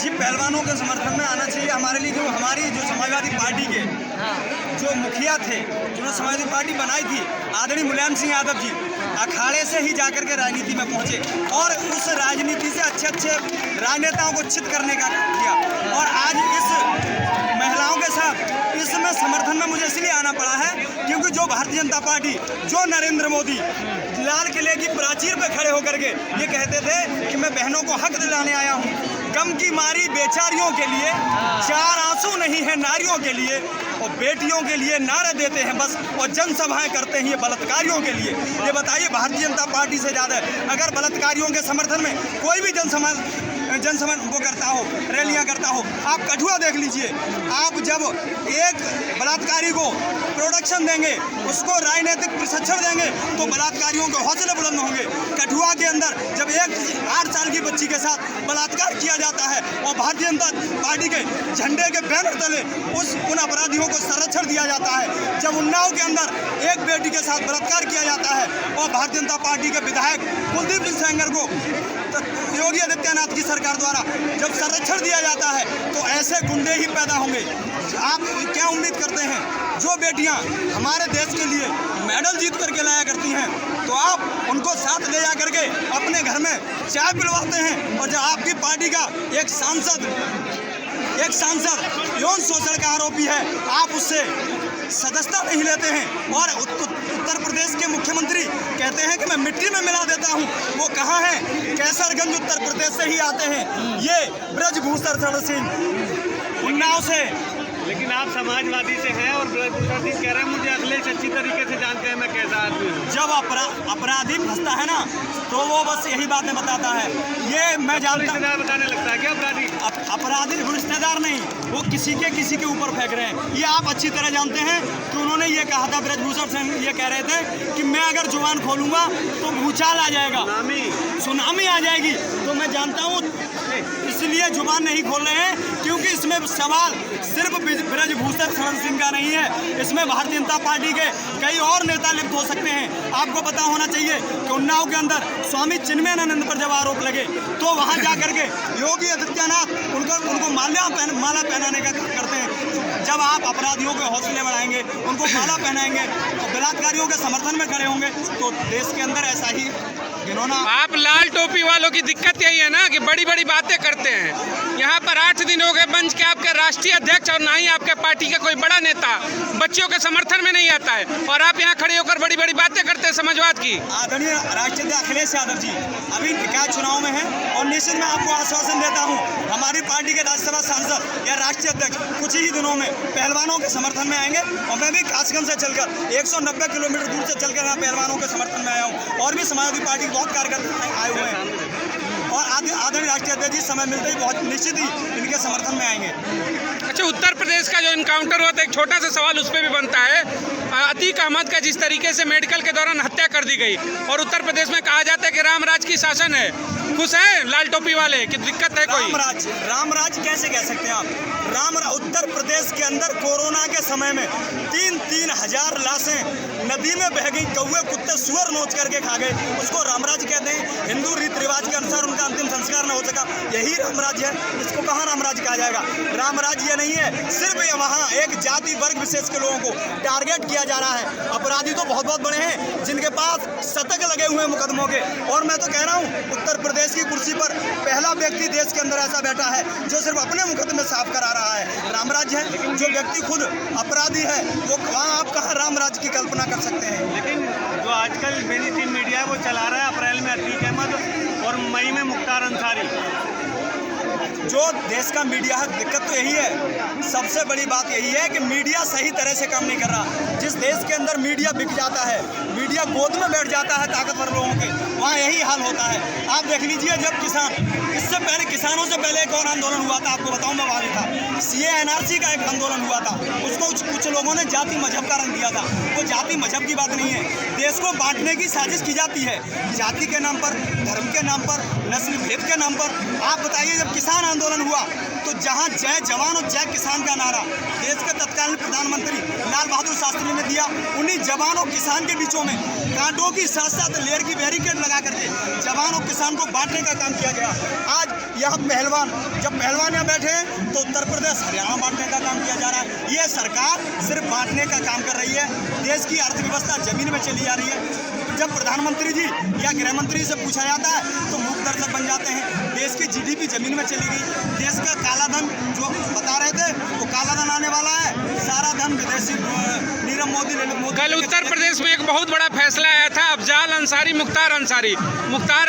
जी पहलवानों के समर्थन में आना चाहिए हमारे लिए। जो हमारी जो समाजवादी पार्टी के जो मुखिया थे, जिन्होंने समाजवादी पार्टी बनाई थी, आदरणीय मुलायम सिंह यादव जी अखाड़े से ही जाकर के राजनीति में पहुंचे और उस राजनीति से अच्छे अच्छे राजनेताओं को चित करने का किया। और आज इस महिलाओं के साथ इसमें समर्थन में मुझे इसलिए आना पड़ा है क्योंकि जो भारतीय जनता पार्टी, जो नरेंद्र मोदी लाल किले की प्राचीर पे खड़े होकर के ये कहते थे कि मैं बहनों को हक दिलाने आया हूँ, गम की मारी बेचारियों के लिए चार आंसू नहीं है नारियों के लिए, और बेटियों के लिए नारे देते हैं बस, और जनसभाएं करते हैं ये बलात्कारियों के लिए। ये बताइए भारतीय जनता पार्टी से ज़्यादा अगर बलात्कारियों के समर्थन में कोई भी जनसभा वो करता हो, रैलियां करता हो। आप कठुआ देख लीजिए, आप जब एक बलात्कारी को प्रोटेक्शन देंगे, उसको राजनीतिक प्रशिक्षण देंगे तो बलात्कारियों के हौसले बुलंद होंगे। कठुआ के अंदर जब एक 8 साल की बच्ची के साथ बलात्कार किया जाता है और भारतीय जनता पार्टी के झंडे के बैनर तले उन अपराधियों को संरक्षण दिया जाता है। जब उन्नाव के अंदर एक बेटी के साथ बलात्कार किया जाता है और भारतीय जनता पार्टी के विधायक कुलदीप सिंह सेंगर को योगी आदित्यनाथ की सरकार द्वारा जब संरक्षण दिया जाता है तो ऐसे गुंडे ही पैदा होंगे। आप क्या उम्मीद करते हैं? जो बेटियां हमारे देश के लिए मेडल जीत करके लाया करती हैं तो आप उनको साथ ले जा करके अपने घर में चाय पिलवाते हैं, और जब आपकी पार्टी का एक सांसद यौन शोषण का आरोपी है आप उससे सदस्यता नहीं लेते हैं। और उत्तर प्रदेश के मुख्यमंत्री कहते हैं कि मैं मिट्टी में मिला देता हूं। वो कहाँ हैं? कैसरगंज उत्तर प्रदेश से ही आते हैं ये ब्रजभूषण शरण सिंह उन्नाव से। लेकिन आप समाजवादी से हैं और ब्रजभूषण सिंह कह रहे हैं मुझे अखिलेश अच्छी तरीके से जानते हैं मैं कैसा आदमी हूँ। जब अपराधी फंसता है ना तो वो बस यही बातें बताता है। ये मैं जानता रिश्तेदार बताने लगता है क्या अपराधी रिश्तेदार नहीं, वो किसी के ऊपर फेंक रहे हैं। ये आप अच्छी तरह जानते हैं कि उन्होंने ये कहा था, ब्रजभूषण सिंह ये कह रहे थे कि मैं अगर जुबान खोलूंगा तो भूचाल आ जाएगा, सुनामी आ जाएगी। तो मैं जानता हूँ इसलिए जुबान नहीं खोल रहे हैं क्योंकि इसमें सवाल सिर्फ ब्रजभूषण शरण सिंह का नहीं है, इसमें भारतीय जनता पार्टी के कई और नेता लिप्त हो सकते हैं। आपको पता होना चाहिए कि उन्नाव के अंदर स्वामी चिन्मयानंद पर जब आरोप लगे तो वहां जाकर के योगी आदित्यनाथ उनको माला पहनाने का काम करते हैं। जब आप अपराधियों के हौसले बढ़ाएंगे, उनको माला पहनाएंगे, बलात्कारियों के समर्थन में खड़े होंगे तो देश के अंदर ऐसा ही गिनौना। आप लाल टोपी वालों की दिक्कत यही है ना कि बड़ी बड़ी बातें करते हैं। यहाँ पर 8 दिन हो गए मंच के आपके राष्ट्रीय अध्यक्ष और ना ही आपके पार्टी का कोई बड़ा नेता बच्चियों के समर्थन में नहीं आता है, और आप यहाँ खड़े होकर बड़ी बड़ी बातें करते हैं समाजवाद की। आदरणीय राष्ट्रीय अध्यक्ष अखिलेश यादव जी अभी निकाय चुनाव में हैं और निश्चित मैं आपको आश्वासन देता हूँ हमारी पार्टी के राज्यसभा सांसद या राष्ट्रीय अध्यक्ष कुछ ही दिनों में पहलवानों के समर्थन में आएंगे। और मैं भी कासगंज से चलकर 190 किलोमीटर दूर से चलकर यहाँ पहलवानों के समर्थन में आया हूँ, और भी समाजवादी पार्टी के बहुत कार्यकर्ता आए हुए हैं और आदरणीय राष्ट्रीय अध्यक्ष जी समय मिलते ही बहुत निश्चित ही इनके समर्थन में आएंगे। अच्छा, उत्तर प्रदेश का जो इनकाउंटर हुआ था, एक छोटा सा सवाल उस पर भी बनता है। अतीक अहमद का जिस तरीके से मेडिकल के दौरान हत्या कर दी गई और उत्तर प्रदेश में कहा जाता है कि रामराज की शासन है, खुश हैं लाल टोपी वाले कि दिक्कत है कोई? रामराज कैसे कह सकते हैं आप? उत्तर प्रदेश के अंदर कोरोना के समय में 3-3 हजार लाशें नदी में बह गई, कौवे कुत्ते सुअर नोच करके खा गए, उसको रामराज कहते हैं। हिंदू रीति रिवाज के अनुसार उनका अंतिम संस्कार न हो सका, यही रामराज है। इसको कहाँ रामराज कहा जाएगा? रामराज ये नहीं है, सिर्फ ये वहाँ एक जाति वर्ग विशेष के लोगों को टारगेट किया जा रहा है। अपराधी तो बहुत बड़े हैं जिनके पास शतक लगे हुए मुकदमों के, और मैं तो कह रहा हूँ उत्तर प्रदेश की कुर्सी पर पहला व्यक्ति देश के अंदर ऐसा बैठा है जो सिर्फ अपने मुकदमे साफ करा रहा है। रामराज है जो व्यक्ति खुद अपराधी है, वो वहाँ आप कहाँ रामराज की कल्पना कर सकते हैं? लेकिन जो आजकल मेन स्ट्रीम मीडिया है वो चला रहा है अप्रैल में अतीक अहमद और मई में मुख्तार अंसारी। जो देश का मीडिया है, दिक्कत तो यही है, सबसे बड़ी बात यही है कि मीडिया सही तरह से काम नहीं कर रहा। जिस देश के अंदर मीडिया बिक जाता है, मीडिया गोद में बैठ जाता है ताकतवर लोगों के, वहाँ यही हाल होता है। आप देख लीजिए, जब इससे पहले किसानों से पहले एक और आंदोलन हुआ था, आपको बताऊँ मैं वहाँ भी था, सीए एनआरसी का एक आंदोलन हुआ था, उसको कुछ लोगों ने जाति मजहब का रंग दिया था। वो जाति मजहब की बात नहीं है, देश को बांटने की साजिश की जाती है, जाति के नाम पर, धर्म के नाम पर, नस्ल भेद के नाम पर। आप बताइए, जब किसान आंदोलन हुआ तो तो जहाँ जय जवान और जय किसान का नारा देश के तत्कालीन प्रधानमंत्री लाल बहादुर शास्त्री ने दिया, उन्हीं जवान और किसान के बीचों में कांटों की साथ साथ लेयर की बैरिकेड लगा करके जवान और किसान को बांटने का काम किया गया। आज यह पहलवान, जब पहलवान यहाँ बैठे हैं तो उत्तर प्रदेश हरियाणा बांटने का काम किया जा रहा है। ये सरकार सिर्फ बांटने का काम कर रही है। देश की अर्थव्यवस्था जमीन में चली जा रही है। जब प्रधानमंत्री जी या गृह मंत्री से पूछा जाता है तो मूक दर्शक बन जाते हैं। देश की जीडीपी जमीन में चली गई। देश का काला धन जो बता रहे थे तो काला धन आने वाला है, सारा धन विदेशी नीरव मोदी ने। कल उत्तर प्रदेश में एक बहुत बड़ा फैसला आया था, अफजाल अंसारी मुख्तार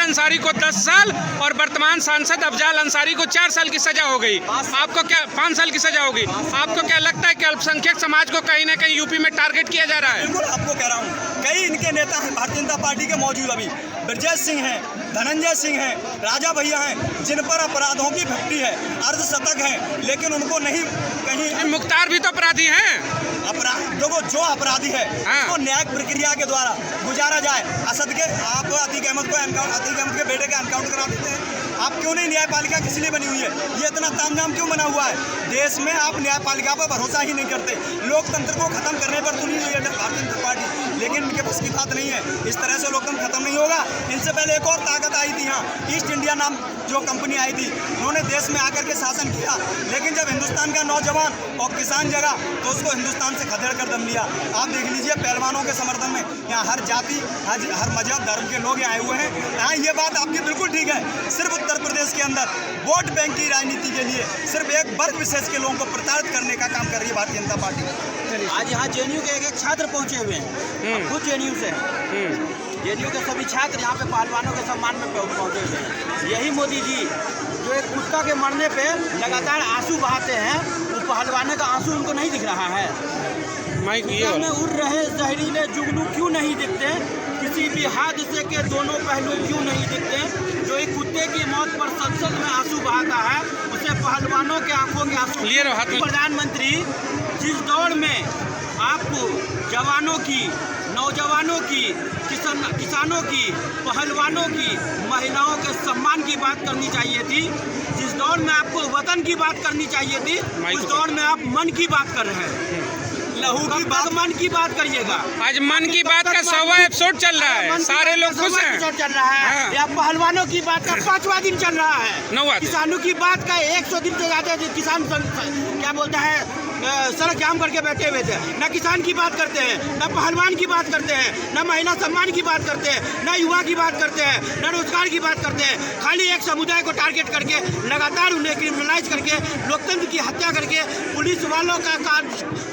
अंसारी को 10 साल और वर्तमान सांसद अफजाल अंसारी को 4 साल की सजा हो गई। आपको क्या 5 साल की सजा होगी? आपको क्या लगता है कि अल्पसंख्यक समाज को कहीं ना कहीं यूपी में टारगेट किया जा रहा है? बिल्कुल आपको कह रहा हूँ, कई इनके नेता हैं भारतीय जनता पार्टी के मौजूद अभी, ब्रजेश सिंह हैं, धनंजय सिंह हैं, राजा भैया हैं, जिन पर अपराधों की भट्टी है, अर्धशतक हैं, लेकिन उनको नहीं कहीं। मुख्तार भी तो अपराधी हैं। अपराध देखो, जो अपराधी है उसको न्यायिक प्रक्रिया के द्वारा गुजारा जाए। असद के आप अतीक अहमद के बेटे का एनकाउंटर करा देते हैं। आप क्यों नहीं, न्यायपालिका किस लिए बनी हुई है? ये इतना तामझाम क्यों बना हुआ है? देश में आप न्यायपालिका पर भरोसा ही नहीं करते। लोकतंत्र को खत्म करने पर तुली हुई है भारतीय जनता पार्टी, लेकिन इनके बस की बात नहीं है। इस तरह से लोकतंत्र खत्म नहीं होगा। इनसे पहले एक और ताकत आई थी यहाँ, ईस्ट इंडिया नाम जो कंपनी आई थी, उन्होंने देश में आकर के शासन किया, लेकिन जब हिंदुस्तान का नौजवान और किसान जगा तो उसको हिंदुस्तान से खदेड़ कर दम लिया। आप देख लीजिए पहलवानों के समर्थन में यहाँ हर जाति, हर मजहब, धर्म के लोग यहाँ आए हुए हैं। हाँ, ये बात आपकी बिल्कुल ठीक है। सिर्फ उत्तर प्रदेश के अंदर वोट बैंक की राजनीति के लिए सिर्फ एक वर्ग विशेष के लोगों को प्रताड़ित करने का काम कर रही है भारतीय जनता पार्टी। आज यहाँ जेएनयू के एक छात्र पहुँचे हुए हैं, खुद जेएनयू से जेएनयू के सभी छात्र यहाँ पे पहलवानों के सम्मान में पहुँचे हुए हैं। यही मोदी जी जो एक कुत्ता के मरने पे लगातार आंसू बहाते हैं, वो पहलवानों का आंसू उनको नहीं दिख रहा है। में उड़ रहे जहरीले जुगनू क्यों नहीं दिखते? किसी भी हादसे के दोनों पहलू क्यों नहीं दिखते? जो एक कुत्ते की मौत पर संसद में आंसू बहाता है, उसे पहलवानों के आंखों के आंसू। प्रधानमंत्री जिस दौड़ में आपको जवानों की, नौजवानों की, किसानों की, पहलवानों की, महिलाओं के सम्मान की बात करनी चाहिए थी, जिस दौर में आपको वतन की बात करनी चाहिए थी, उस दौर में आप मन की बात कर रहे हैं। लहू की बात, मन की बात करिएगा। आज मन की बात का 100वां एपिसोड चल रहा है, सारे लोग खुश हैं। चल रहा है या पहलवानों की बात का 5वां दिन चल रहा है। 9वां किसानों की बात का 100 दिन से ज्यादा किसान क्या बोलता है, सड़क जाम करके बैठे हुए थे। न किसान की बात करते हैं, न पहलवान की बात करते हैं, न महिला सम्मान की बात करते हैं, न युवा की बात करते हैं, न रोजगार की बात करते हैं। खाली एक समुदाय को टारगेट करके लगातार उन्हें क्रिमिनलाइज करके, लोकतंत्र की हत्या करके, पुलिस वालों का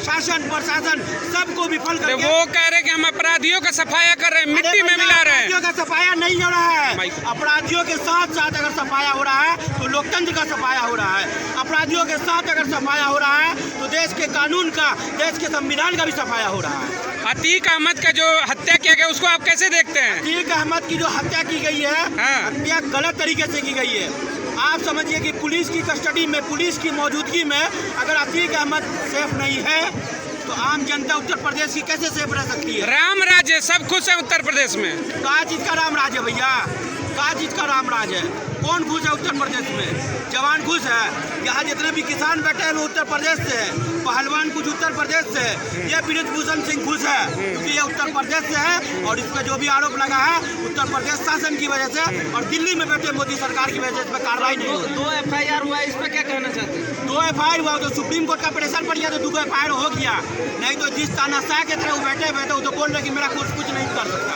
शासन प्रशासन सबको विफल करके वो कह रहे हैं कि हम अपराधियों का सफाया कर रहे हैं, मिट्टी में मिला रहे हैं। अपराधियों का सफाया नहीं हो रहा है। अपराधियों के साथ साथ अगर सफाया हो रहा है तो लोकतंत्र का सफाया हो रहा है। अपराधियों के साथ अगर सफाया हो रहा है तो देश के कानून का, देश के संविधान का भी सफाया हो रहा है। अतीक अहमद का जो हत्या किया गया उसको आप कैसे देखते हैं? अतीक अहमद की जो हत्या की गई है, हत्या गलत तरीके से की गई है। आप समझिए कि पुलिस की कस्टडी में, पुलिस की मौजूदगी में अगर अतीक अहमद सेफ नहीं है तो आम जनता उत्तर प्रदेश की कैसे सेफ रह सकती है? राम राज है, सब खुश है उत्तर प्रदेश में। कहा चीज का राम राज है भैया, कहा चीज का राम राज है? कौन खुश है उत्तर प्रदेश में? जवान खुश है। यहाँ जितने भी किसान बैठे हैं वो उत्तर प्रदेश से है, पहलवान कुछ उत्तर प्रदेश से है। ये ब्रिज भूषण सिंह खुश है क्योंकि ये उत्तर प्रदेश से है और इस पर जो भी आरोप लगा है उत्तर प्रदेश शासन की वजह से और दिल्ली में बैठे मोदी सरकार की वजह से इस पर कार्रवाई नहीं हुई। 2 FIR हुआ है, इस पर क्या कहना चाहते हैं? 2 FIR हुआ तो सुप्रीम कोर्ट का प्रेशर पड़ गया तो 2 FIR हो गया, नहीं तो जिस तानाशाह के तरह वो बैठे हुए थे वो तो बोल रहे कि मेरा कुछ नहीं कर सकता।